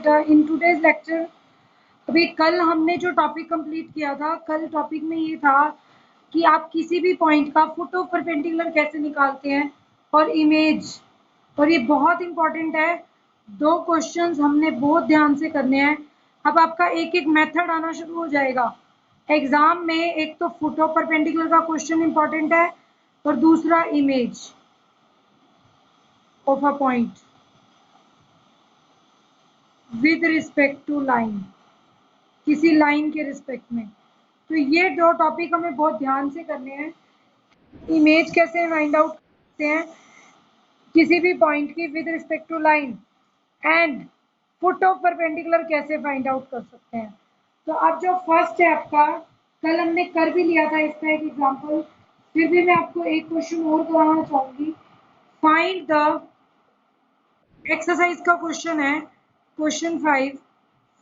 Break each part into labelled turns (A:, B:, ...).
A: In today's lecture अभी कल हमने जो टॉपिक कंप्लीट किया था, कल टॉपिक में ये था कि आप किसी भी पॉइंट का फुट ऑफ परपेंडिकुलर कैसे निकालते हैं और इमेज, और ये बहुत इंपॉर्टेंट है। दो क्वेश्चंस हमने बहुत ध्यान से करने हैं। अब आपका एक एक मेथड आना शुरू हो जाएगा एग्जाम में। एक तो फुट ऑफ परपेंडिकुलर का क्वेश्चन इंपॉर्टेंट है और दूसरा image of a point with respect to line, किसी लाइन के रिस्पेक्ट में। तो ये दो टॉपिक हमें बहुत ध्यान से करने हैं। इमेज कैसे फाइंड आउट करते हैं किसी भी पॉइंट की with respect to line, and foot of perpendicular कैसे फाइंड आउट कर सकते हैं। तो अब जो फर्स्ट है आपका, कल हमने कर भी लिया था इसका एक एग्जांपल, फिर भी मैं आपको एक क्वेश्चन और कराना चाहूंगी। फाइंड द एक्सरसाइज का क्वेश्चन है question 5।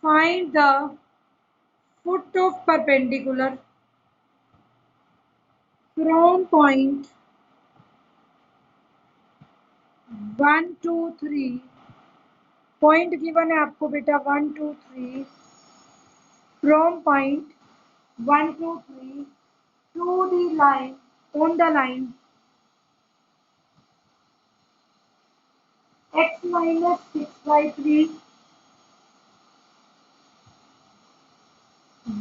A: Find the foot of perpendicular from point 1 2 3। Point given है आपको बेटा 1 2 3 from point 1 2 3 to the line, on the line x minus 6/3,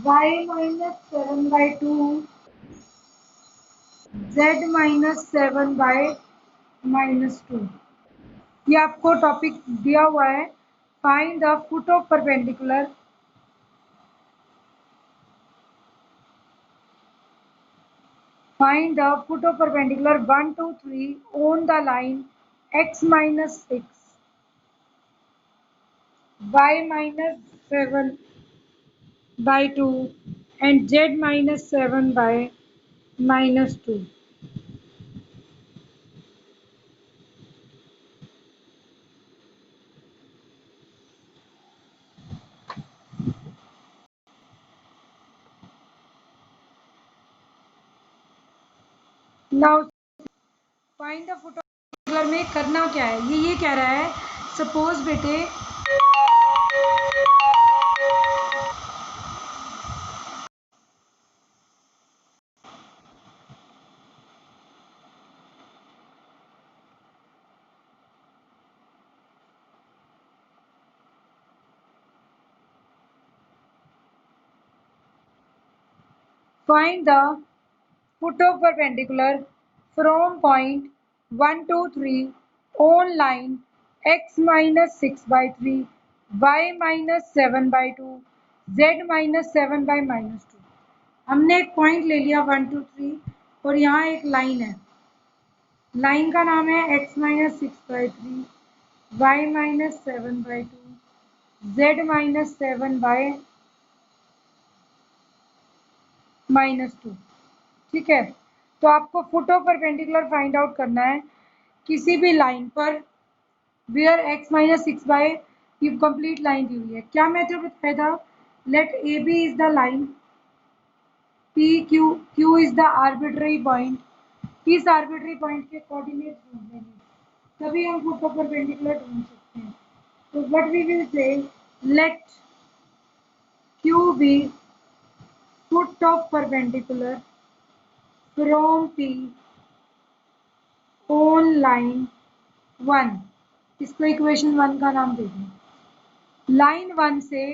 A: y minus 7/2, z minus 7/-2। ये आपको टॉपिक दिया हुआ है। Find the foot of perpendicular Find the foot of perpendicular 1 2 3 on the line x minus 6, y minus 7/2 and z minus 7/-2। Now find the foot of perpendicular में करना क्या है, ये कह रहा है सपोज बेटे find the foot of perpendicular from point 1 2 3 on line x minus 6/3, y minus 7/2, z minus 7/-2। हमने एक पॉइंट ले लिया 1 2 3 और यहाँ एक लाइन है। लाइन का नाम है x minus 6/3, y minus 7/2, z minus 7/-2। ठीक है, तो आपको foot of perpendicular find out करना है किसी भी लाइन पर वेयर x माइनस 6/, ये कंप्लीट लाइन दी हुई है। क्या मेथड बताया था, let A B is the line, P Q Q is the arbitrary point, इस आर्बिट्ररी पॉइंट के कोऑर्डिनेट ढूंढने हैं, तभी हम फुट ऑफ परपेंडिकुलर ढूंढ सकते हैं। तो what we will say, let Q be foot of perpendicular from P on line 1, इसको इक्वेशन 1 का नाम दे दें। लाइन 1 से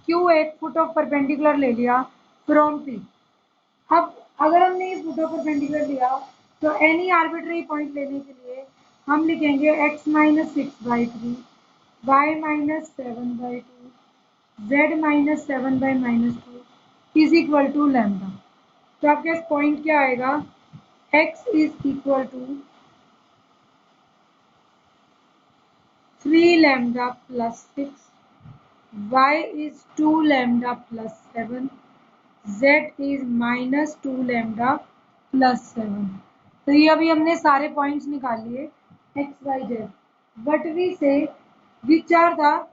A: क्यू एक फुट ऑफ परपेंडिकुलर ले लिया फ्रॉम पी। अब अगर हमने ये फुट ऑफ परपेंडिकुलर लिया तो एनी आर्बिट्ररी पॉइंट लेने के लिए हम लिखेंगे x minus 6/3, y minus 7/2, z minus 7/-2 is equal to lambda. तो आपके पास पॉइंट क्या आएगा, x is equal to 3 lambda plus 6, y is 2 lambda plus 7, z is minus 2 lambda plus 7। तो ये अभी हमने सारे पॉइंट्स निकाल लिए x y z। But we say which are the,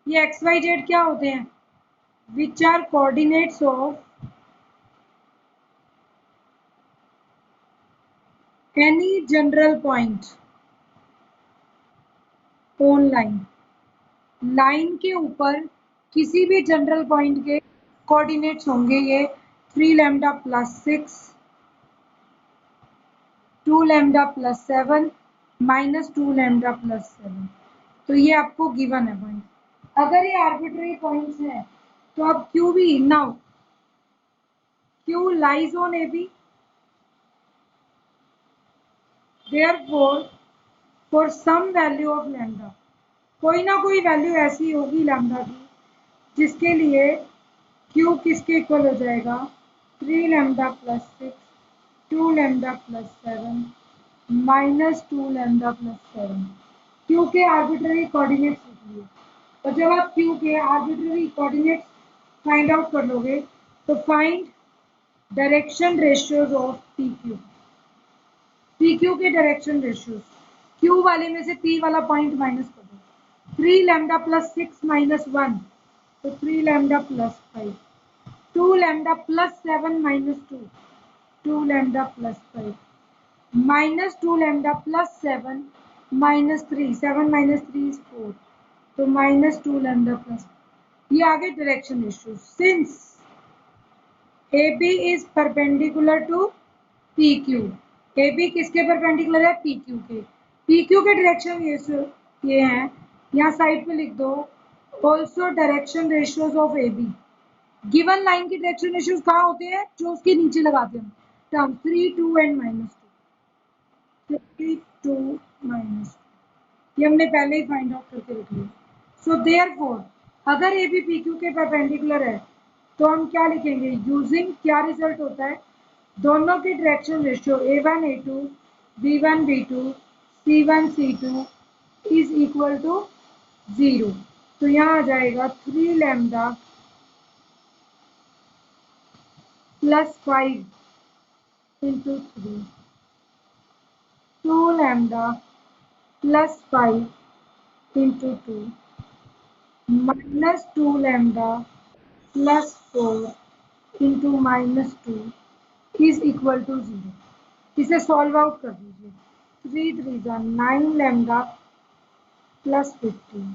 A: ये x y z क्या होते हैं, which are coordinates of any general point on line. Line के ऊपर किसी भी जनरल पॉइंट के कोऑर्डिनेट्स होंगे ये 3 lambda plus 6, 2 lambda plus 7 minus 2 lambda plus 7। तो ये आपको गिवन है पॉइंट। अगर ये आर्बिट्ररी पॉइंट्स हैं तो अब क्यू भी now Q lies on A B, therefore for some value of lambda, कोई ना कोई वैल्यू ऐसी होगी लैम्डा की जिसके लिए क्यू किसके इक्वल हो जाएगा 3 lambda plus 6, 2 lambda plus 7 minus 2 lambda plus 7। Q के आर्बिट्ररी कोऑर्डिनेट्स लिख लिए। और जब आप क्यू के आर्बिट्ररी कोऑर्डिनेट्स फाइंड आउट कर लोगे तो find direction ratios of P Q. P Q के डायरेक्शन रेशियोज, क्यू वाले में से पी वाला पॉइंट माइनस कर दो। 3 लैम्डा प्लस 6 माइनस 1 तो 3 lambda plus 5, 2 lambda plus 7 minus 2, 2 lambda plus 5 minus 2 lambda plus 7 minus 3, 7 minus 3 is 4, तो माइनस 2 लैम्डा प्लस। ये आगे direction ratio. Since A B is perpendicular to P Q, A B किसके परपेंडिकुलर है P Q के, P Q के direction ये हैं, यहाँ साइड पे लिख दो also direction ratios of A B. Given line की डायरेक्शन रेशियोज कहाँ होते हैं जो उसके नीचे लगाते हैं टर्म 3 2 एंड माइनस 2, 3 2 माइनस, ये हमने पहले ही फाइंड आउट करके रख लिया। सो देयरफॉर अगर ए बी पी क्यू के परपेंडिकुलर है तो हम क्या लिखेंगे यूजिंग, क्या रिजल्ट होता है दोनों की direction ratio a1 a2 b1 b2 c1 c2 is equal to 0। तो यहाँ आ जाएगा 3 lambda plus 5 into 3, 2 lambda plus 5 into 2 minus 2 lambda plus 4 into minus 2 is equal to 0। इसे सॉल्व आउट कर दीजिए। 3 3 जा 9 lambda plus 15,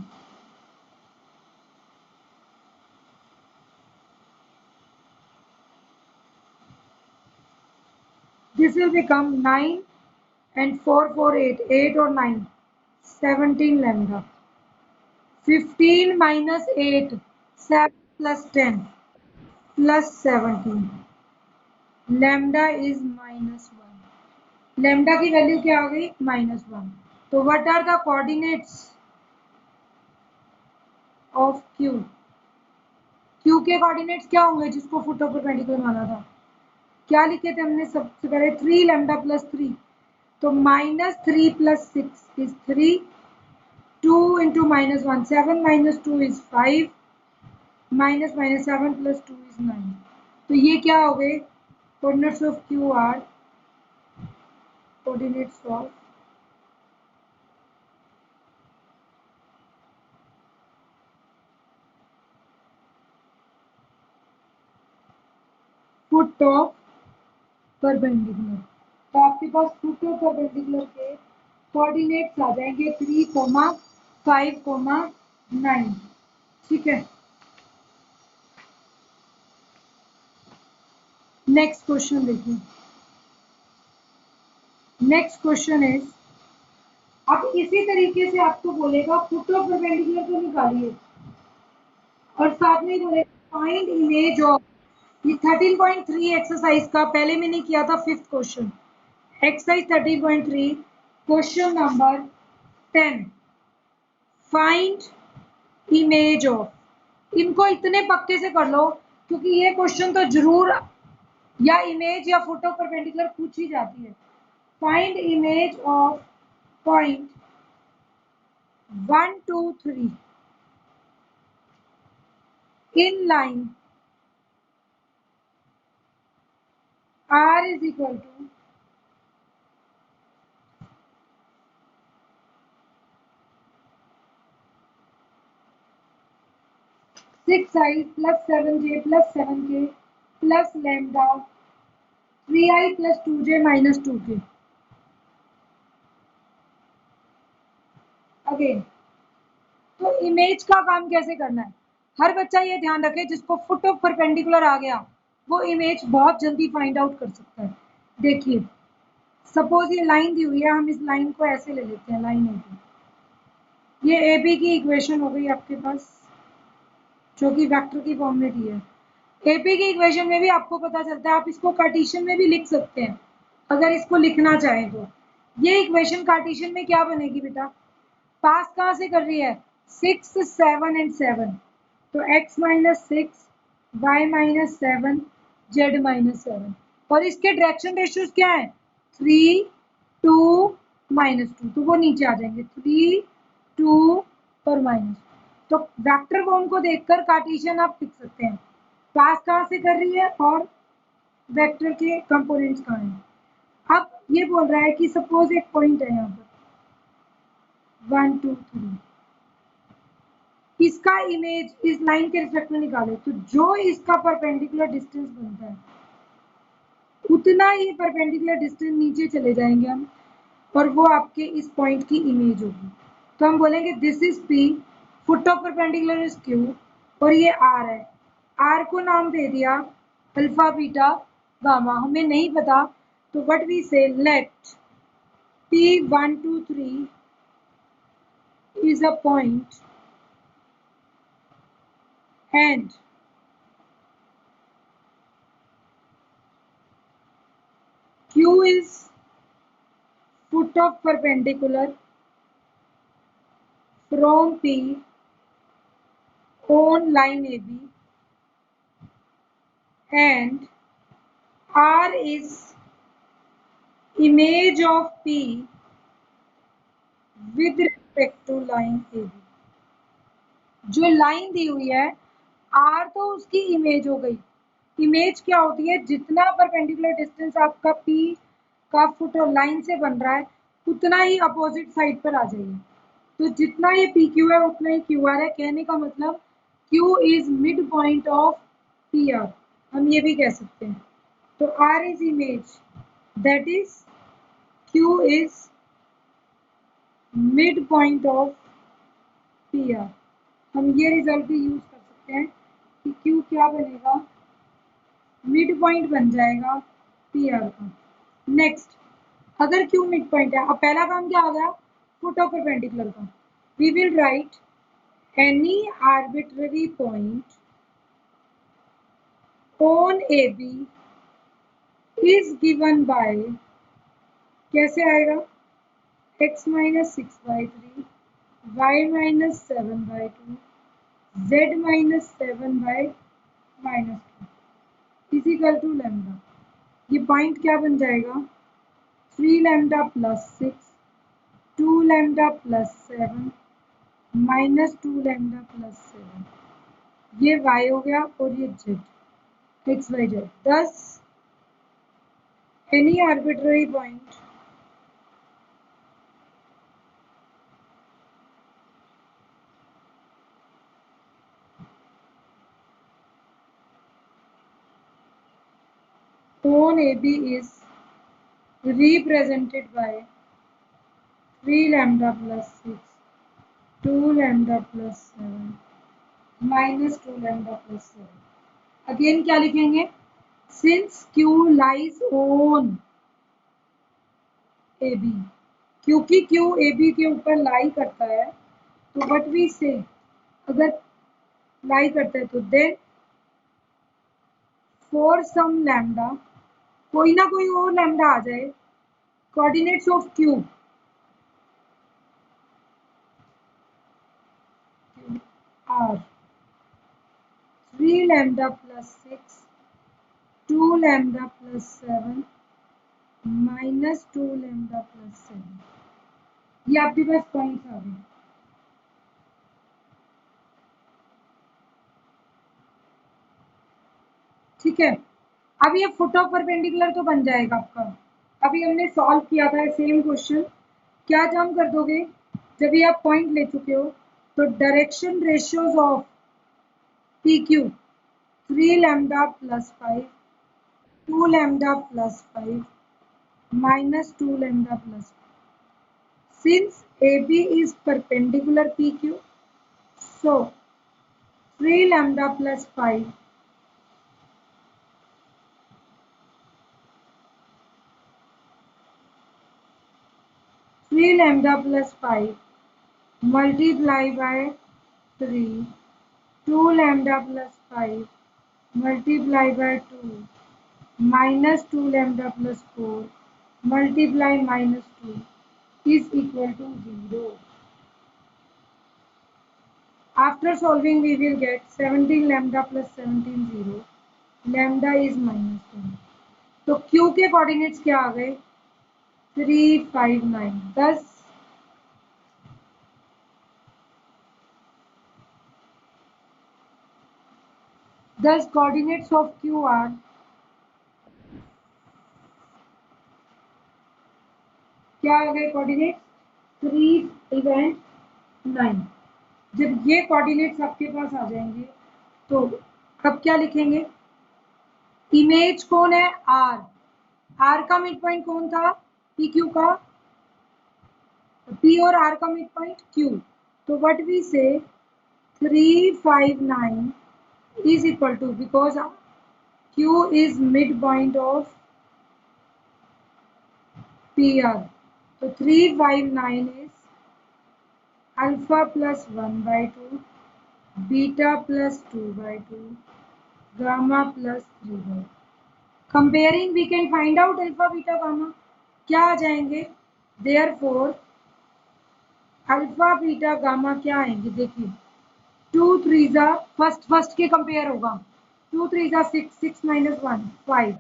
A: this will become 9 and 4 4 8, 8 or 9 17 lambda, 15 minus 8 7 plus 10 plus 17, lambda is minus 1। lambda की value क्या हो गई minus 1। तो what are the coordinates of q, q के कोऑर्डिनेट्स क्या होंगे जिसको फुट ऑफ परपेंडिकुलर माना था, क्या लिखे थे हमने सबसे पहले 3 लैम्डा प्लस 3, तो minus 3 plus 6 is 3, 2 into minus 1 7 minus 2 is 5, minus minus 7 plus 2 is 9। तो ये क्या हो गए coordinates of Q R, coordinates of foot of perpendicular. तो आपके पास फुट ऑफ परपेंडिकुलर के कोऑर्डिनेट्स आ जाएंगे 3 5 9। ठीक है, नेक्स्ट क्वेश्चन देखिए। नेक्स्ट क्वेश्चन इज, अब इसी तरीके से आपको बोलेगा फुट ऑफ परपेंडिकुलर को निकालिए और साथ में बोलेगा फाइंड इमेज ऑफ, ये 13.3 एक्सरसाइज का पहले मैंने किया था fifth question, exercise 13.3 question number 10, find image of. इनको इतने पक्के से कर लो क्योंकि ये क्वेश्चन तो जरूर या इमेज या फुट ऑफ परपेंडिकुलर पूछी जाती है। Find image of point 1 2 3 in line r is equal to 6i plus 7j plus 7k plus lambda 3i plus 2j minus 2k। Again, तो इमेज का काम कैसे करना है, हर बच्चा ये ध्यान रखे जिसको फुट ऑफ परपेंडिकुलर आ गया वो इमेज बहुत जल्दी फाइंड आउट कर सकता है। देखिए सपोज ये लाइन दी हुई है, हम इस लाइन को ऐसे ले लेते हैं, लाइन AB। ये AB की इक्वेशन हो गई आपके पास, जो कि वेक्टर की फॉर्म में दी है। एपी की इक्वेशन में भी आपको पता चलता है, आप इसको कार्टेशियन में भी लिख सकते हैं अगर इसको लिखना चाहें तो। ये इक्वेशन कार्टेशियन में क्या बनेगी बेटा, पास कहाँ से कर रही है, 6 7 एंड 7, तो x minus 6 y minus 7 z minus 7, और इसके डायरेक्शन रेशियोज क्या है, 3 2 -2, तो वो नीचे आ जाएंगे 3 2 और माइनस। तो वेक्टर फॉर्म को देखकर कार्टेशियन आप लिख सकते हैं, पास कहाँ से कर रही है और वेक्टर के कंपोनेंट्स कहाँ हैं। अब ये बोल रहा है कि सपोज एक पॉइंट है यहाँ पर 1 2 3, इसका इमेज इस लाइन के रिस्पेक्ट में निकाले, तो जो इसका परपेंडिकुलर डिस्टेंस बनता है उतना ही परपेंडिकुलर डिस्टेंस नीचे चले जाएंगे हम, और वो आपके इस पॉइंट की इमेज होगी। तो हम बोलेंगे this is P, foot of perpendicular is Q, और ये R है। R को नाम दे दिया अल्फा बीटा गामा, हमें नहीं पता, तो व्हाट वी से late P1 2 3 is a point and Q is foot of perpendicular from P on line AB, and R is image of P with respect to line AB। जो line दी हुई है R तो उसकी image हो गई। Image क्या होती है, जितना परपेंडिकुलर डिस्टेंस आपका P का फुट और लाइन से बन रहा है उतना ही अपोजिट साइड पर आ जाइए। तो जितना ये PQ है उतना ही QR है, कहने का मतलब Q is mid point of PR, हम ये भी कह सकते हैं। तो R is image, that is Q is mid point of PR। हम ये रिजल्ट भी यूज कर सकते हैं कि Q क्या बनेगा, मिड पॉइंट बन जाएगा PR का। नेक्स्ट, अगर Q मिड पॉइंट है, अब पहला काम क्या आ गया, फुट ऑफ परपेंडिकुलर का। We will write any arbitrary point on AB is given by, कैसे आएगा, x minus 6/3, y minus 7/2, z minus 7/-2 is equal to lambda. ये पॉइंट क्या बन जाएगा, 3 lambda plus 6 2 lambda plus 7 -2 lambda plus 7, ये y हो गया और ये z, x y z। thus any arbitrary point on AB is represented by 3 lambda plus 6 2 lambda plus 7 -2 lambda plus 7। Again क्या लिखेंगे, since Q lies on AB, क्योंकि Q AB के ऊपर लाई करता है, तो व्हाट वी से, अगर लाई करता है तो देन फॉर सम लैम्डा, कोई ना कोई और लैम्डा आ जाए, coordinates of Q are 3 lambda plus 6 2 lambda plus 7 -2 lambda plus 7। ये आपके पास पॉइंट्स आ गए। ठीक है, अब ये फुट ऑफ परपेंडिकुलर तो बन जाएगा आपका। अभी हमने सॉल्व किया था सेम क्वेश्चन, क्या जम कर दोगे, जब ये आप पॉइंट ले चुके हो तो direction ratios of PQ 3 lambda plus 5 2 lambda plus 5 -2 lambda plus 5। Since AB is perpendicular PQ, So 3 lambda plus 5 3 lambda plus 5 multiply by 3 2 lambda plus 5 multiply by 2 minus 2 lambda plus 4 multiply minus 2 is equal to 0. After solving we will get 17 lambda plus 17 0. Lambda is minus 1. तो Q के coordinates क्या आ गए 3 5 9. Thus coordinates of Q are क्या आ गए coordinates 3 event 9. जब ये coordinates आपके पास आ जाएंगे तो अब क्या लिखेंगे इमेज कौन है आर आर का मिड पॉइंट कौन था पी क्यू का पी और आर का मिड पॉइंट क्यू तो व्हाट वी से 359 is equal to because Q is midpoint of PR. So 359 is alpha plus 1 by 2, beta plus 2 by 2, gamma plus 3 by 2. Comparing we can find out alpha, beta, gamma. क्या आ जाएंगे Therefore alpha, beta, gamma क्या आएंगे देखिए 2 3 जा first के compare होगा 2 3 जा 6 6 minus 1 5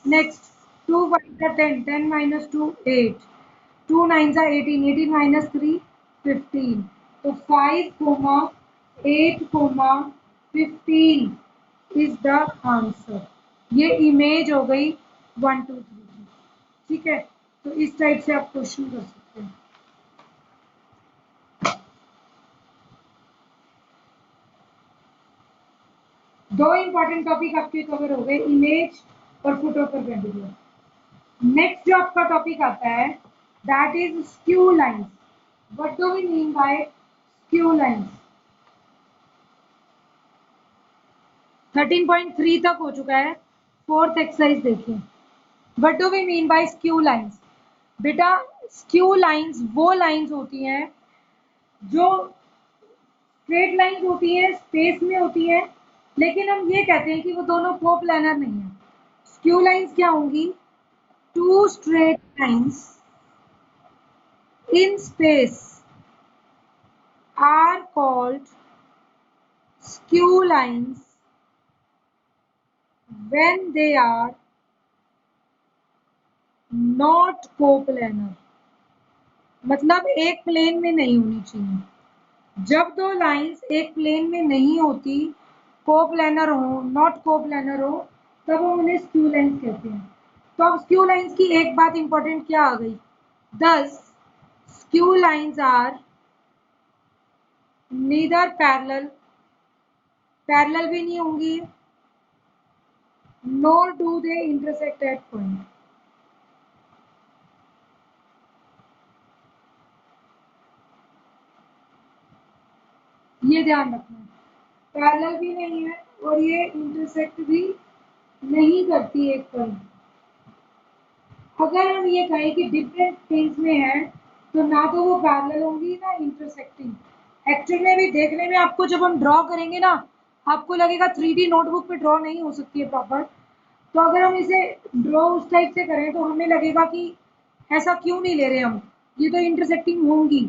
A: next 2 5 जा 10 10 minus 2 8 2 9 जा 18 18 minus 3 15 तो 5 8 15 is the answer. ये इमेज हो गई 1 2 3 ठीक है तो इस टाइप से आप क्वेश्चन कर सकते हैं. दो इंपॉर्टेंट टॉपिक आपके कवर हो गए इमेज और फोटो परपेंडिकुलर. नेक्स्ट जो आपका टॉपिक आता है that is skew lines. What do we mean by skew lines. 13.3 तक हो चुका है. फोर्थ एक्सरसाइज देखिए. What do we mean by skew lines. बेटा स्क्यू लाइंस वो लाइंस होती हैं जो स्ट्रेट लाइंस होती है स्पेस में होती है लेकिन हम ये कहते हैं कि वो दोनों कोप्लानर नहीं है. स्क्यू लाइंस क्या होंगी two straight lines in space are called skew lines when they are not coplanar. मतलब एक प्लेन में नहीं होनी चाहिए. जब दो लाइंस एक प्लेन में नहीं होती कोप्लानर हो नॉट कोप्लानर हो तब हम उन्हें स्क्यू लाइंस कहते हैं. तो अब स्क्यू लाइंस की एक बात इंपॉर्टेंट क्या आ गई thus skew lines are neither parallel भी नहीं होंगी nor do they intersect at point. ये ध्यान रखना पैरेलल भी नहीं है और ये इंटरसेक्ट भी नहीं करती एक पॉइंट. अगर हम ये कहें कि डिफरेंट थिंग्स में है तो ना तो वो पैरेलल होंगी ना इंटरसेक्टिंग. एक्चुअल में भी देखने में आपको जब हम ड्रॉ करेंगे ना आपको लगेगा 3D नोटबुक पे ड्रॉ नहीं हो सकती है प्रॉपर. तो अगर हम इसे ड्रॉ उस टाइप से करें तो हमें लगेगा कि ऐसा क्यों नहीं ले रहे हम ये तो इंटरसेक्टिंग होंगी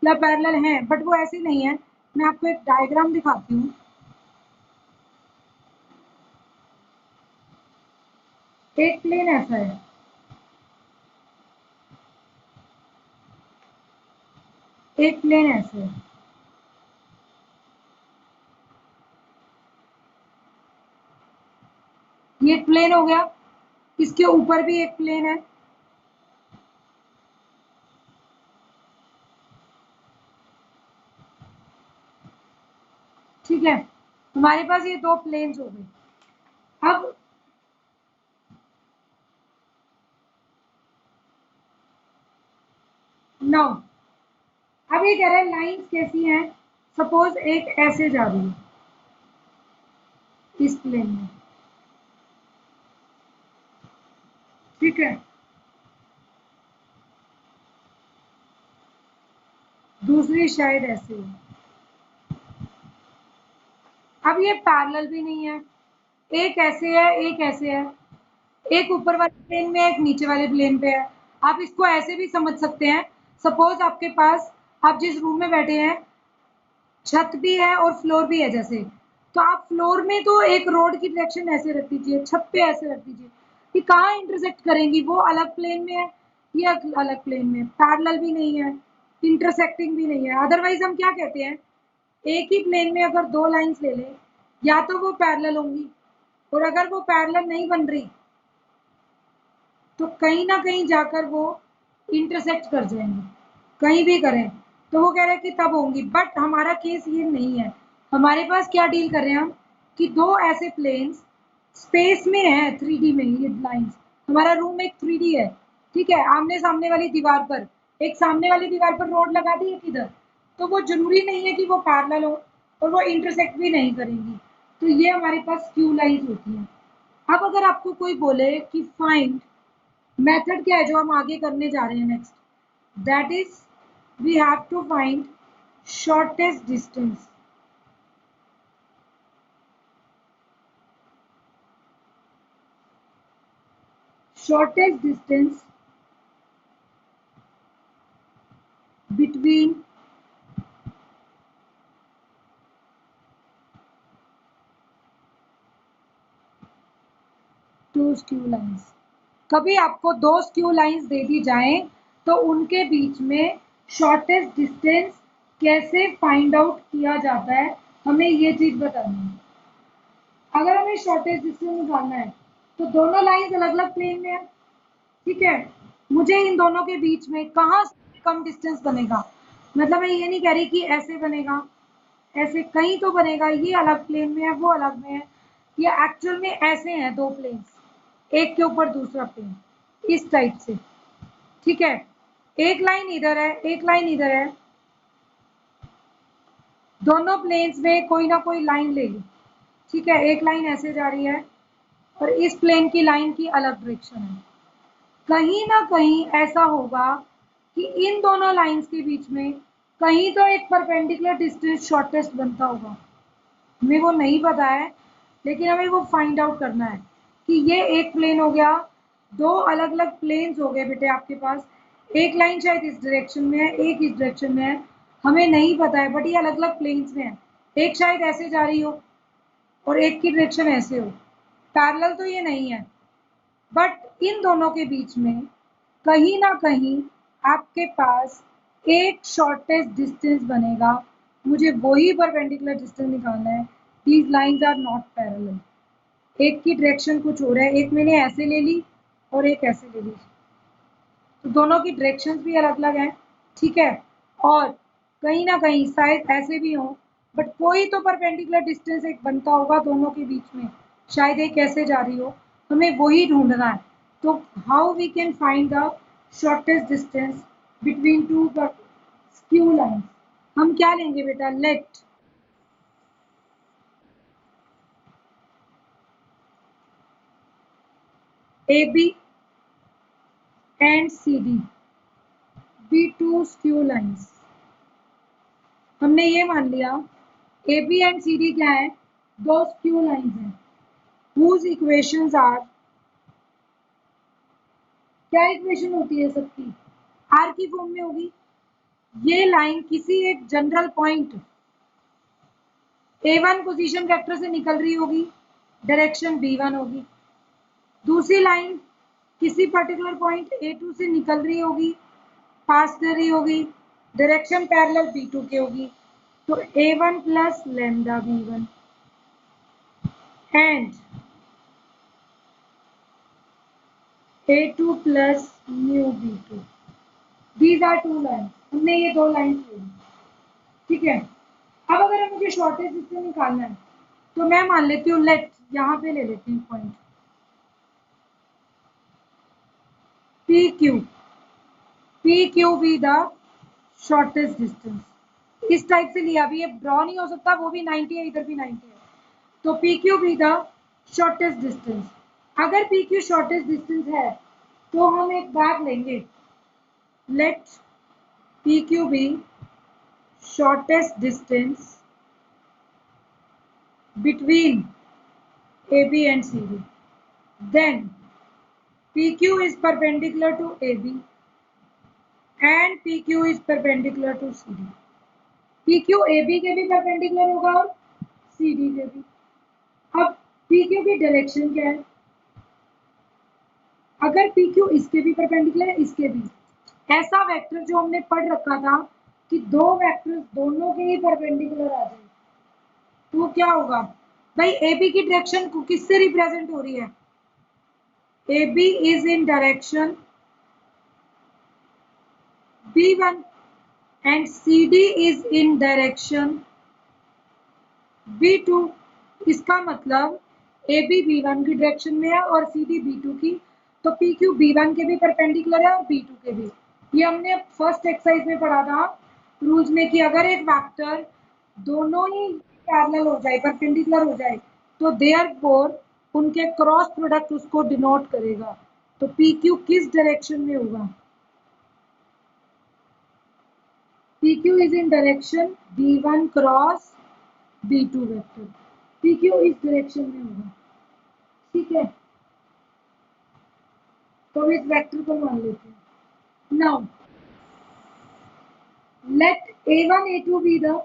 A: या पैरेलल हैं बट वो ऐसी नहीं है. मैं आपको एक डायग्राम दिखाती हूँ. एक प्लेन ऐसा है एक प्लेन ऐसा है. ये एक प्लेन हो गया इसके ऊपर भी एक प्लेन है. ठीक है हमारे पास ये दो प्लेन्स हो गए. अब नाउ अब ये कह रहा है लाइंस कैसी हैं सपोज एक ऐसे जा रही है इस प्लेन में, ठीक है, दूसरी शायद ऐसे है। अब ये पैरेलल भी नहीं है, एक ऐसे है एक ऐसे है, एक ऊपर वाले प्लेन में है एक नीचे वाले प्लेन पे है। आप इसको ऐसे भी समझ सकते हैं, सपोज आपके पास, आप जिस रूम में बैठे हैं छत भी है और फ्लोर भी है जैसे, तो आप फ्लोर में तो एक रोड की डायरेक्शन ऐसे रख दीजिए, छत पे ऐसे रख दीजिए, कि कहाँ इंटरसेक्ट करेंगी, वो अलग प्लेन में है ये अलग प्लेन में, पैरेलल भी नहीं है, इंटरसेक्टिंग भी नहीं है। अदरवाइज हम क्या कहते हैं, एक ही प्लेन में अगर दो लाइंस ले लें, या तो वो पैरेलल होंगी, और अगर वो पैरेलल नहीं बन रही तो कहीं ना कहीं जाकर वो इंटरसेक्ट कर जाएंगे, कहीं भी करें तो वो कह रहे हैं कि तब होंगी। बट हमारा केस ये नहीं है, हमारे पास क्या डील कर रहे हैं हम, कि दो ऐसे प्लेन्स स्पेस में है, 3D में ये लाइंस, हमारा रूम एक 3D है, ठीक है, आमने सामने वाली दीवार पर, एक सामने वाली दीवार पर रोड लगा दी है किधर, तो वो जरूरी नहीं है कि वो पैरेलल हो और वो इंटरसेक्ट भी नहीं करेंगी, तो ये हमारे पास क्यू लाइंस होती हैं। अब अगर आपको कोई बोले कि फाइंड मेथड क्या है जो हम आगे करने जा रहे हैं next, that is we have to find shortest distance. Shortest distance between two skew lines. कभी आपको दो स्क्यू लाइंस दे दी जाएं तो उनके बीच में शॉर्टेस्ट डिस्टेंस कैसे फाइंड आउट किया जाता है, हमें ये चीज बतानी है। अगर हमें शॉर्टेस्ट डिस्टेंस निकालना है तो दोनों लाइंस अलग अलग प्लेन में है, ठीक है, मुझे इन दोनों के बीच में कहाँ से कम डिस्टेंस बनेगा, मतलब मैं ये नहीं कह रही कि ऐसे बनेगा, ऐसे कहीं तो बनेगा, ये अलग प्लेन में है वो अलग में है, ये एक्चुअल में ऐसे हैं दो प्लेन्स, एक के ऊपर दूसरा प्लेन इस टाइप से, ठीक है, एक लाइन इधर है एक लाइन इधर है, दोनों प्लेन्स में कोई ना कोई लाइन ले ली, ठीक है, एक लाइन ऐसे जा रही है और इस प्लेन की लाइन की अलग डायरेक्शन है, कहीं ना कहीं ऐसा होगा कि इन दोनों लाइंस के बीच में कहीं तो एक परपेंडिकुलर डिस्टेंस शॉर्टेस्ट बनता होगा, हमें वो नहीं पता है, लेकिन हमें वो फाइंड आउट करना है कि ये एक प्लेन हो गया, दो अलग अलग प्लेन्स हो गए बेटे आपके पास, एक लाइन शायद इस डायरेक्शन में है एक इस डायरेक्शन में है, हमें नहीं पता है, बट ये अलग अलग प्लेन्स में है, एक शायद ऐसे जा रही हो और एक की डायरेक्शन ऐसे हो, पैरेलल तो ये नहीं है, बट इन दोनों के बीच में कहीं ना कहीं आपके पास एक शॉर्टेस्ट डिस्टेंस बनेगा, मुझे वही परपेंडिकुलर डिस्टेंस निकालना है। These lines are not parallel, एक की डायरेक्शन कुछ हो रहा है, एक मैंने ऐसे ले ली और एक ऐसे ले ली, तो दोनों की डायरेक्शंस भी अलग अलग हैं, ठीक है, और कहीं ना कहीं शायद ऐसे भी हो, बट कोई तो परपेंडिकुलर डिस्टेंस एक बनता होगा दोनों के बीच में, शायद एक ऐसे जा रही हो, हमें वही ढूंढना है। तो how we can find the shortest distance between two skew lines, हम क्या लेंगे बेटा, let A B and C D be two skew lines. हमने ये मान लिया A B and C D क्या है, दो स्क्यू लाइंस हैं, whose equations are, क्या इक्वेशन होती है सबकी, आर की फॉर्म में होगी, ये लाइन किसी एक general point A1 position vector से निकल रही होगी, डायरेक्शन B1 होगी, दूसरी लाइन किसी पर्टिकुलर पॉइंट A2 से निकल रही होगी, पास कर रही होगी, डायरेक्शन पैरेलल B2 के होगी, तो A1 plus lambda B1 and A2 plus mu B2, these are two lines, हमने ये दो लाइन्स ले ली, ठीक है। अब अगर मुझे शॉर्टेज डिस्टेंस निकालना है तो मैं मान लेती हूँ, लेट यहाँ पे ले लेती हूँ point P Q, P Q be the shortest distance, इस टाइप से लिया, अभी ये ड्रॉ नहीं हो सकता, वो भी 90 है, इधर भी 90 है, तो P Q be the shortest distance. अगर पी क्यू शॉर्टेस्ट डिस्टेंस है तो हम एक बात लेंगे, let P Q be shortest distance between AB and CD. Then PQ is perpendicular to AB and PQ is perpendicular to CD. PQ AB के भी perpendicular होगा और CD के भी। अब PQ की डायरेक्शन क्या है? अगर PQ इसके भी perpendicular है, इसके भी, ऐसा वेक्टर जो हमने पढ़ रखा था कि दो वेक्टर्स दोनों के ही perpendicular आ जाए, तो क्या होगा भाई? AB की डायरेक्शन किससे रिप्रेजेंट हो रही है? AB is in direction B1 and CD is in direction B2। इसका मतलब AB B1 की डायरेक्शन में है और CD B2 की, तो PQ B1 के भी परपेंडिकुलर है और B2 के भी। ये हमने फर्स्ट एक्सरसाइज में पढ़ा था रूल्स में कि अगर एक वेक्टर दोनों ही पैरेलल हो जाए, परपेंडिकुलर हो जाए, तो देयरफॉर उनके क्रॉस प्रोडक्ट उसको डिनोट करेगा। तो PQ किस डायरेक्शन में होगा? PQ is in direction B1 cross B2 vector. PQ इस डायरेक्शन में होगा, ठीक है? तो इस वेक्टर को मान लेते हैं। Now let A1 A2 be the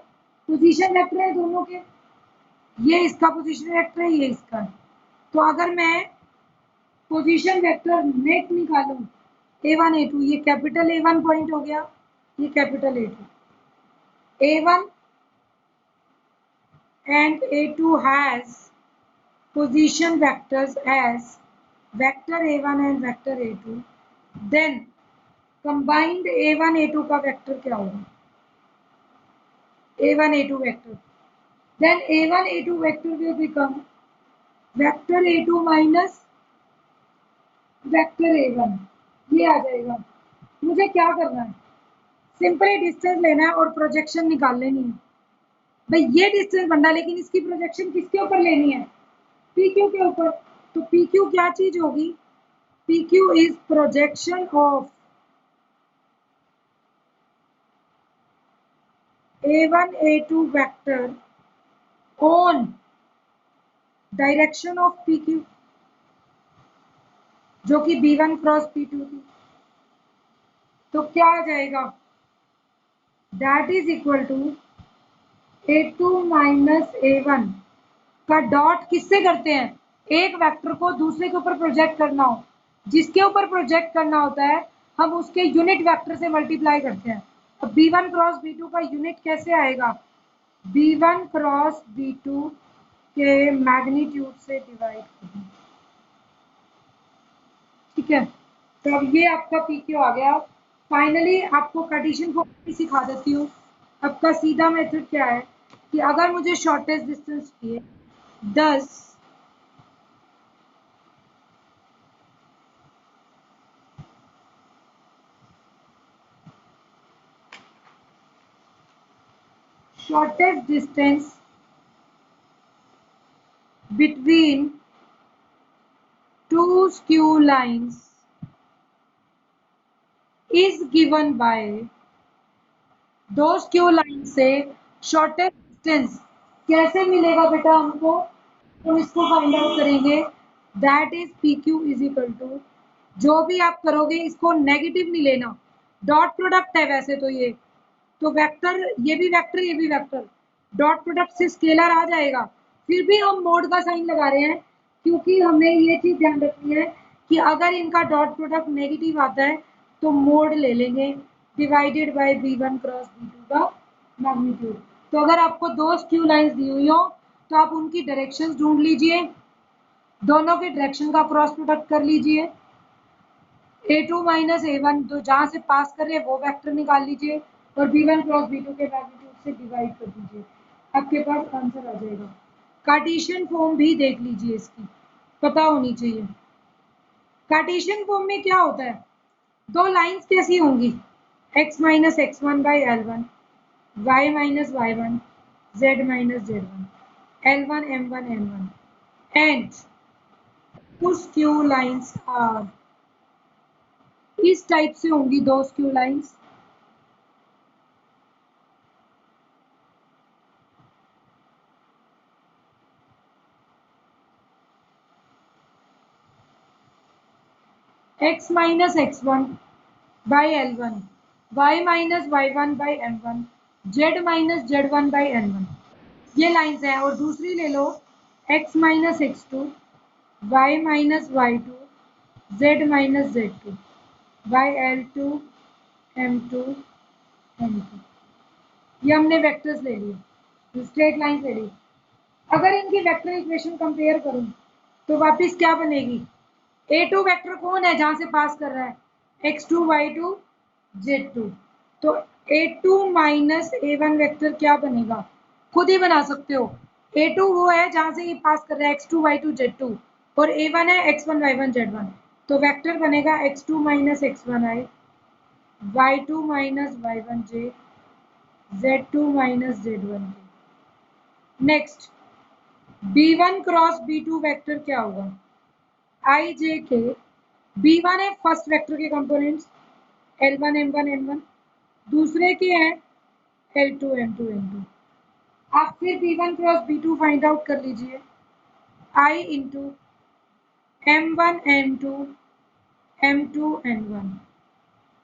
A: position vector है दोनों के, ये इसका पोजीशन वेक्टर है, ये इसका है। तो अगर मैं पोजीशन वेक्टर नेट निकालूं A1 A2, ये कैपिटल A1 पॉइंट हो गया, ये capital A2, A1 and A2 has position vectors as vector A1 and vector A2, then combined A1 A2 का वेक्टर क्या होगा? A1 A2 vector, then A1 A2 vector will become vector A2 minus vector A1, ये आ जाएगा। मुझे क्या करना है? Simply distance लेना है और प्रोजेक्शन निकाल लेनी है। भाई ये डिस्टेंस बनना, लेकिन इसकी प्रोजेक्शन किसके ऊपर लेनी है? PQ के ऊपर। तो PQ क्या चीज होगी? PQ is projection of A1 A2 vector on direction of PQ, जो कि B1 क्रॉस P2 थी। तो क्या आ जाएगा? That is equal to A2 minus A1 का डॉट किससे करते हैं? एक वेक्टर को दूसरे के ऊपर प्रोजेक्ट करना हो, जिसके ऊपर प्रोजेक्ट करना होता है हम उसके यूनिट वेक्टर से मल्टीप्लाई करते हैं। अब B1 क्रॉस B2 का यूनिट कैसे आएगा? B1 क्रॉस B2 के मैग्नीट्यूड से डिवाइड करें, ठीक है? तो अब ये आपका PQ आ गया। फाइनली आपको कार्टेशियन फॉर्म भी सिखा देती हूँ। आपका सीधा मेथड क्या है कि अगर मुझे शॉर्टेस्ट डिस्टेंस चाहिए 10 shortest distance between two skew lines is given by, दो स्क्यू लाइन से शॉर्टेस्ट डिस्टेंस कैसे मिलेगा बेटा हमको? हम इसको फाइंड आउट करेंगे। That is PQ is equal to, जो भी आप करोगे इसको नेगेटिव नहीं लेना, डॉट प्रोडक्ट है वैसे तो ये, तो वेक्टर, ये भी वेक्टर ये भी वेक्टर, डॉट प्रोडक्ट से स्केलर आ जाएगा। फिर भी हम मोड का साइन लगा रहे हैं क्योंकि हमें ये चीज ध्यान रखनी है कि अगर इनका डॉट प्रोडक्ट नेगेटिव आता है तो मोड ले लेंगे divided by B1 cross B2 का मैग्नीट्यूड। तो अगर आपको दो स्क्यू लाइंस दी हुई हो तो आप उनकी डायरेक्शंस ढूंढ लीजिए, दोनों के डायरेक्शन का क्रॉस प्रोडक्ट कर लीजिए, A2 माइनस A1 जो जहाँ से पास कर रहे हैं वो वेक्टर निकाल लीजिए और B1 क्रॉस B2 के मैग्नीट्यूड से डिवाइड कर दीजिए, आपके पास आंसर आ जाएगा। कार्टेशियन फॉर्म भी देख लीजिए, इसकी पता होनी चाहिए। कार्टेशियन फॉर्म में क्या होता है? दो लाइंस कैसी होंगी? x minus x1 by L1 y minus y1, z minus z1, L1 M1 N1, and whose skew lines are, इस टाइप से होंगी दो skew lines. x minus x1 by L1, y minus y1 by M1, z minus z1 by N1, ये lines हैं। और दूसरी ले लो x minus x2, y minus y2, z minus z2 by L2 M2 N2, ये हमने vectors ले लिए, straight lines ले ली। अगर इनकी वेक्टर इक्वेशन कंपेयर करूं तो वापस क्या बनेगी, A2 वेक्टर कौन है जहां से पास कर रहा है, x2 y2 z2, तो A2 माइनस A1 वेक्टर क्या बनेगा, खुद ही बना सकते हो। A2 वो है जहां से ये पास कर रहा है x2 y2 z2, और A1 है x1 y1 z1, तो वेक्टर बनेगा x2 minus x1 i, y2 minus y1 j, z2 minus z1 k। Next b1 cross b2 vector क्या होगा, i j k, b1 है फर्स्ट वेक्टर के components L1 M1 N1, दूसरे के हैं L2 M2 N2। आप फिर b1 cross b2 find out कर लीजिए, i into M1 M2 M2 N1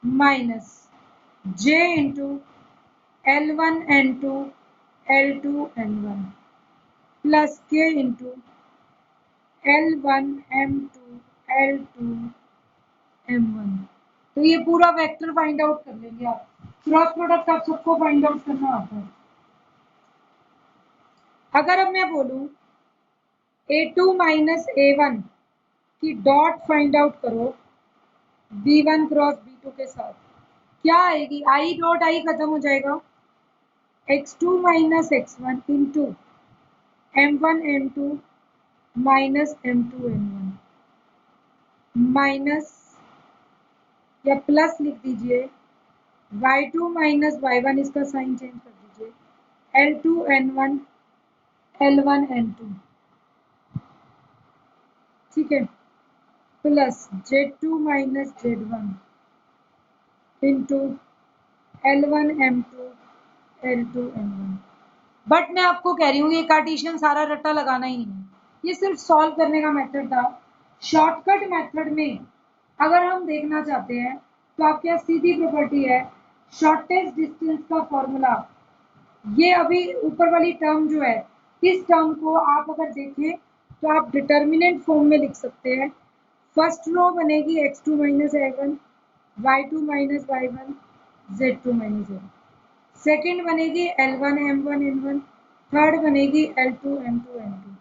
A: minus j into L1 N2 L2 N1 plus k into L1 M2 L2 M1। तो ये पूरा वेक्टर फाइंड आउट कर लेंगे आप। क्रॉस प्रोडक्ट आप सबको फाइंड आउट करना आता है। अगर अब मैं बोलूं A2 माइनस A1 की डॉट फाइंड आउट करो B1 क्रॉस B2 के साथ, क्या आएगी, आई डॉट आई खत्म हो जाएगा, x2 minus x1 into M1 M2 minus M2 N1 minus या प्लस लिख दीजिए y2 माइनस y1, इसका साइन चेंज कर दीजिए, L2 N1 L1 N2, ठीक है, plus Z2 minus Z1 into L1 M2 L2 N1। But मैं आपको कह रही हूँ ये कार्टेशियन सारा रट्टा लगाना ही नहीं है, ये सिर्फ सॉल्व करने का मेथड था। शॉर्टकट मेथड में अगर हम देखना चाहते हैं तो आपके पास सीधी प्रॉपर्टी है, शॉर्टेस्ट डिस्टेंस का फॉर्मूला, ये अभी ऊपर वाली टर्म जो है, इस टर्म को आप अगर देखें तो आप डिटर्मिनेंट फॉर्म में लिख सकते हैं। फर्स्ट रो बनेगी x2 minus a1, y2 minus y1, z2 minus z। Second बनेगी L1 M1 N1, थर्ड बनेगी L2 M2 N2।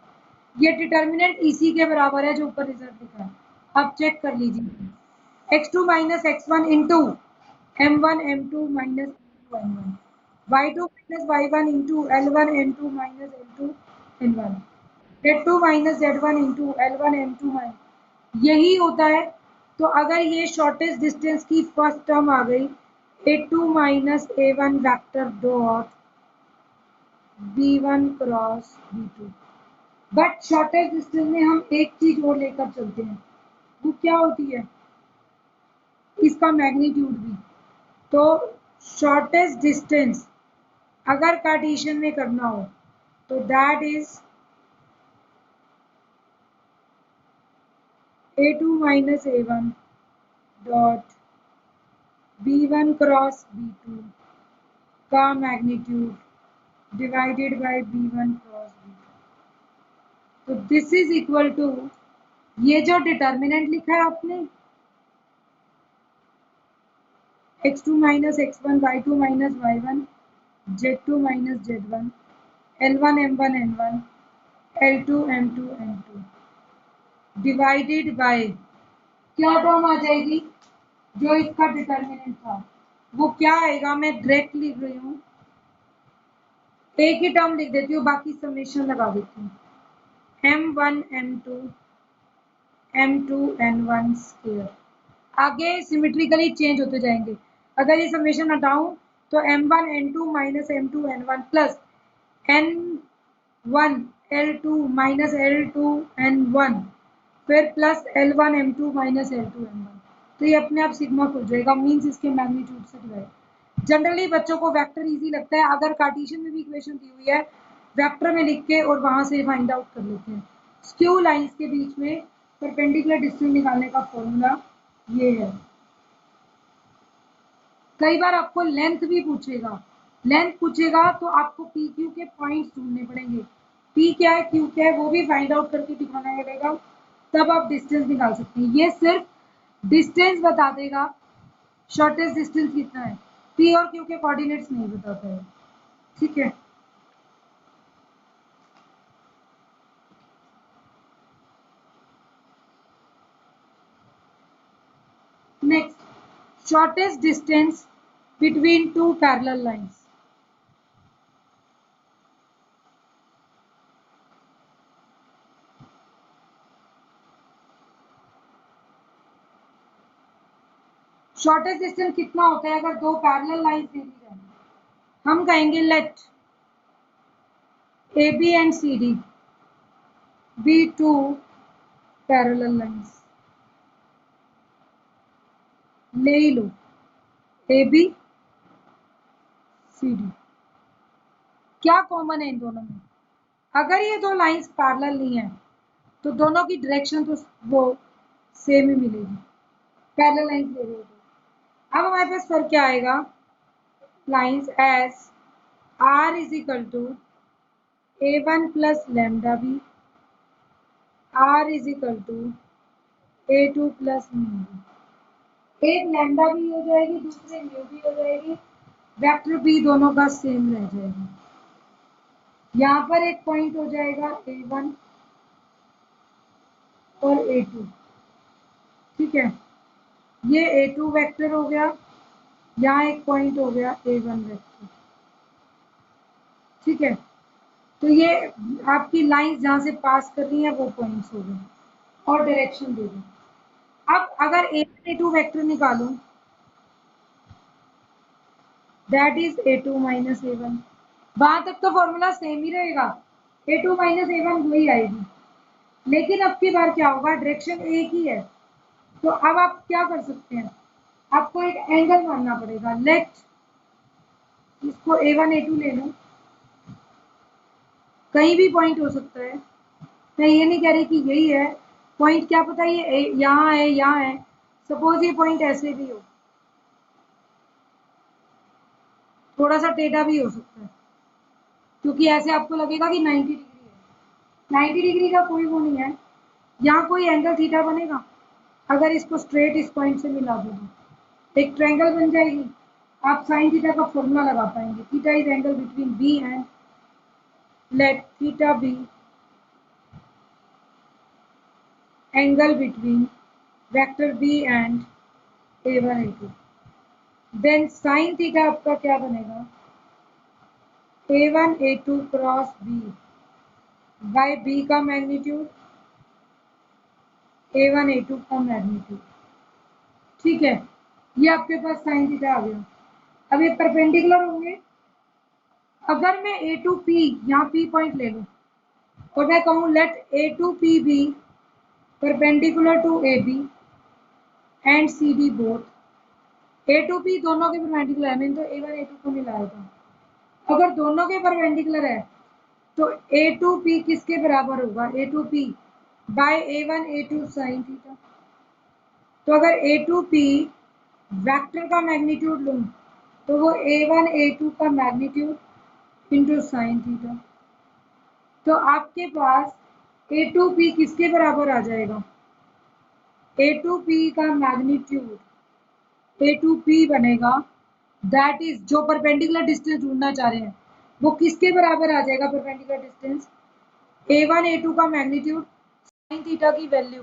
A: ये डिटर्मिनेंट इसी के बराबर है जो ऊपर रिजल्ट लिखा है, आप चेक कर लीजिए, x2 minus x1 into M1 M2 minus M2 N1, y2 minus y1 into L1 N2 minus L2 N1, z2 minus z1 into L1 M2 minus, यही होता है। तो अगर ये शॉर्टेस्ट डिस्टेंस की फर्स्ट टर्म आ गई A2 minus A1 vector dot B1 cross B2, but shortest distance में हम एक चीज और लेकर चलते हैं, वो क्या होती है, इसका मैग्नीट्यूड भी। तो शॉर्टेस्ट डिस्टेंस अगर कार्टेशियन में करना हो तो that is A2 minus A1 dot B1 cross B2 का magnitude divided by B1 cross B2। तो दिस इज इक्वल टू, ये जो डिटर्मिनेंट लिखा है आपने x2 minus x1, y2 minus y1, z2 minus z1, L1 M1 N1, L2 M2 N2 divided by क्या term आ जाएगी, जो इसका डिटर्मिनेंट था वो क्या आएगा, मैं डायरेक्ट लिख रही हूँ, एक ही टर्म लिख देती हूँ बाकी समेशन लगा देती हूँ, M1 M2 M2 N1 square. आगे सिमेट्रिकली चेंज होते जाएंगे, अगर ये समेशन हटाऊं तो m1 n2 minus m2 n1 plus n1 l2 minus l2 n1 फिर plus l1 m2 minus l2 m1। तो ये अपने आप सिग्मा खुल जाएगा, मीन्स इसके मैग्नीट्यूड से डिवाइड। जनरली बच्चों को वेक्टर इजी लगता है, अगर कार्टेशियन में भी इक्वेशन दी हुई है वेक्टर में लिख के और वहां से फाइंड आउट कर लेते हैं। स्क्यू लाइंस के बीच में परपेंडिकुलर डिस्टेंस निकालने का फॉर्मूला ये है। कई बार आपको लेंथ भी पूछेगा, लेंथ पूछेगा तो आपको पी क्यू के पॉइंट्स ढूंढने पड़ेंगे। पी क्या है, क्यू क्या है, वो भी फाइंड आउट करके दिखाना पड़ेगा, तब आप डिस्टेंस निकाल सकते हैं। ये सिर्फ डिस्टेंस बता देगा, शॉर्टेस्ट डिस्टेंस कितना है, पी और क्यू के कोऑर्डिनेट्स नहीं बताता है। ठीक है, next shortest distance between to parallel lines. Shortest distance कितना होता है अगर दो पैरेलल लाइंस दे दी जाए? हम कहेंगे let A B and C D be two parallel lines. ले ही लो ए बी सी डी। क्या कॉमन है इन दोनों में? अगर ये दो लाइंस पैरेलल नहीं है तो दोनों की डायरेक्शन तो वो सेम ही मिलेगी, पैरेलल लाइंस ले रहे हो तो। अब हमारे पास फर्क क्या आएगा? Lines as r is equal to a1 plus lambda B, r is equal to a2 plus mu B. एक लैम्डा भी हो जाएगी, दूसरे म्यू भी हो जाएगी, वेक्टर बी दोनों का सेम रह जाएगा। यहाँ पर एक पॉइंट हो जाएगा a1 और a2। ठीक है, ये a2 वेक्टर हो गया, यहाँ एक पॉइंट हो गया a1 वेक्टर। ठीक है, तो ये आपकी लाइंस जहाँ से पास कर रही है वो पॉइंट्स हो गए और डायरेक्शन दे दी। अब अगर a1 a2 वेक्टर निकालूं, that is a2 minus a1। वहां तक तो फॉर्मूला सेम ही रहेगा, a2 माइनस a1 वही आएगी, लेकिन अब की बार क्या होगा, डायरेक्शन एक ही है। तो अब आप क्या कर सकते हैं, आपको एक एंगल मानना पड़ेगा। लेट इसको a1 a2 ले लो, कहीं भी पॉइंट हो सकता है, मैं ये नहीं कह रही कि यही है पॉइंट, क्या पता ये यहाँ है यहाँ है, सपोज ये पॉइंट ऐसे भी हो, थोड़ा सा टेढ़ा भी हो सकता है, क्योंकि ऐसे आपको लगेगा कि 90 डिग्री है। 90 डिग्री का कोई वो नहीं है, यहाँ कोई एंगल थीटा बनेगा अगर इसको स्ट्रेट इस पॉइंट से मिला दो तो एक ट्रायंगल बन जाएगी। आप साइन थीटा का फॉर्मूला लगा पाएंगे, theta is angle between B and, let theta be angle between vector B and a1 a2। Then sine theta आपका क्या बनेगा, a1 a2 cross B by B का मैग्नीट्यूड, a1 a2 का magnitude. ठीक है, ये आपके पास साइन थीटा आ गया। अब ये परपेंडिकुलर होंगे। अगर मैं a2p यहाँ p पॉइंट ले लूँ और मैं कहूँ let a2p B perpendicular to ab and cd both, a2p दोनों के परपेंडिकुलर है, मैंने तो a1 a2 को मिलाया था। अगर दोनों के परपेंडिकुलर है तो a2p किसके बराबर होगा, a2p bye a1 a2 sine theta. तो अगर a2p वेक्टर का मैग्नीट्यूड लूँ तो वो a1 a2 का मैग्नीट्यूड इंटू साइन थीटा। तो आपके पास a2p किसके बराबर आ जाएगा, a2p का मैग्नीट्यूड a2p बनेगा, दैट इज जो परपेंडिकुलर डिस्टेंस ढूंढना चाह रहे हैं वो किसके बराबर आ जाएगा, परपेंडिकुलर डिस्टेंस a1 a2 का मैग्नीट्यूड साइन थीटा की वैल्यू